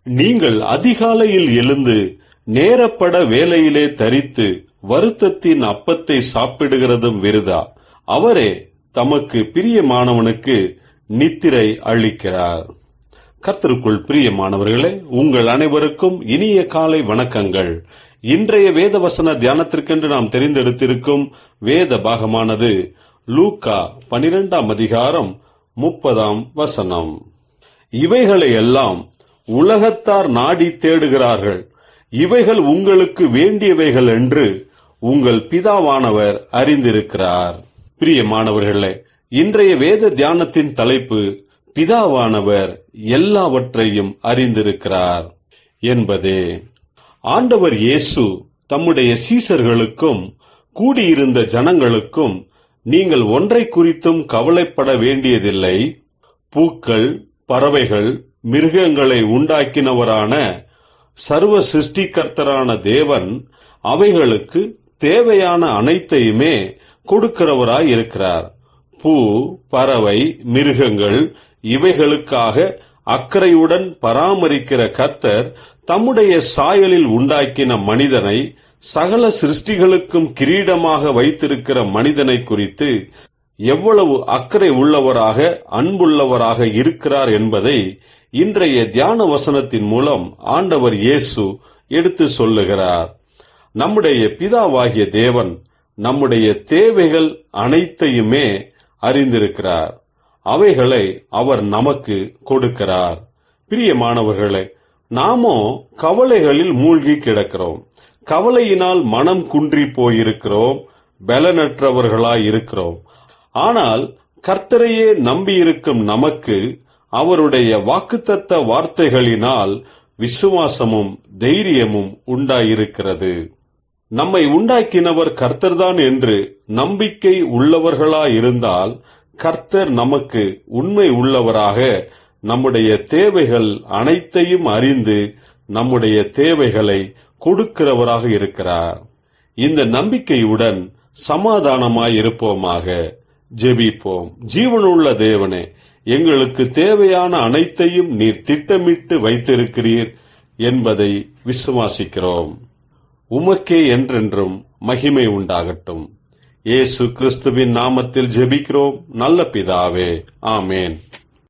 நீங்கள் அதிகாலையில் எழுந்து நேரப்பட வேலையிலே தரித்து வருத்தத்தின் அப்பத்தை சாப்பிடுகிறதும் விருதா. அவரே தமக்கு பிரியமானவனுக்கு நித்திரை அளிக்கிறார். கர்த்தருக்குள் பிரியமானவர்களே, உங்கள் அனைவருக்கும் இனிய காலை வணக்கங்கள். இன்றைய வேத வசன தியானத்திற்கென்று நாம் தெரிந்தெடுத்திருக்கும் வேத பாகமானது லூக்கா 12ஆம் அதிகாரம் 30ஆம் வசனம். இவைகளை எல்லாம் உலகத்தார் நாடி தேடுகிறார்கள், இவைகள் உங்களுக்கு வேண்டியவைகள் என்று உங்கள் பிதாவானவர் அறிந்திருக்கிறார். பிரியமானவர்களே, இன்றைய வேத தியானத்தின் தலைப்பு பிதாவானவர் எல்லாவற்றையும் அறிந்திருக்கிறார் என்பதே. ஆண்டவர் இயேசு தம்முடைய சீசர்களுக்கும் கூடியிருந்த ஜனங்களுக்கும், நீங்கள் ஒன்றை குறித்தும் கவலைப்பட வேண்டியதில்லை, பூக்கள், பறவைகள், மிருகங்களை உண்டாக்கினவரான சர்வ சிருஷ்டிகர்த்தரான தேவன் அவைகளுக்கு தேவையான அனைத்தையுமே கொடுக்கிறவராய் இருக்கிறார். பூ, பறவை, மிருகங்கள் இவைகளுக்காக அக்கறையுடன் பராமரிக்கிற கர்த்தர் தம்முடைய சாயலில் உண்டாக்கின மனிதனை சகல சிருஷ்டிகளுக்கும் கிரீடமாக வைத்திருக்கிற மனிதனை குறித்து எவ்வளவு அக்கறை உள்ளவராக அன்புள்ளவராக இருக்கிறார் என்பதை இன்றைய தியான வசனத்தின் மூலம் ஆண்டவர் இயேசு எடுத்து சொல்லுகிறார். நம்முடைய பிதாவாகிய தேவன் நம்முடைய தேவைகள் அனைத்தையுமே அறிந்திருக்கிறார். அவைகளை அவர் நமக்கு கொடுக்கிறார். பிரியமானவர்களே, நாமோ கவலைகளில் மூழ்கி கிடக்கிறோம். கவலையினால் மனம் குன்றி போயிருக்கிறோம், பலனற்றவர்களாய் இருக்கிறோம். ஆனால் கர்த்தரையே நம்பியிருக்கும் நமக்கு அவருடைய வாக்குத்தத்த வார்த்தைகளினால் விசுவாசமும் தைரியமும் உண்டாயிருக்கிறது. நம்மை உண்டாக்கினவர் கர்த்தர்தான் என்று நம்பிக்கை உள்ளவர்களாயிருந்தால் கர்த்தர் நமக்கு உண்மை உள்ளவராக நம்முடைய தேவைகள் அனைத்தையும் அறிந்து நம்முடைய தேவைகளை கொடுக்கிறவராக இருக்கிறார். இந்த நம்பிக்கையுடன் சமாதானமாயிருப்போமாக. ஜெபிப்போம். ஜீவனுள்ள தேவனே, எங்களுக்கு தேவையான அனைத்தையும் நீர் திட்டமிட்டு வைத்திருக்கிறீர் என்பதை விசுவாசிக்கிறோம். உமக்கே என்றென்றும் மகிமை உண்டாகட்டும். இயேசு கிறிஸ்துவின் நாமத்தில் ஜெபிக்கிறோம் நல்ல பிதாவே, ஆமேன்.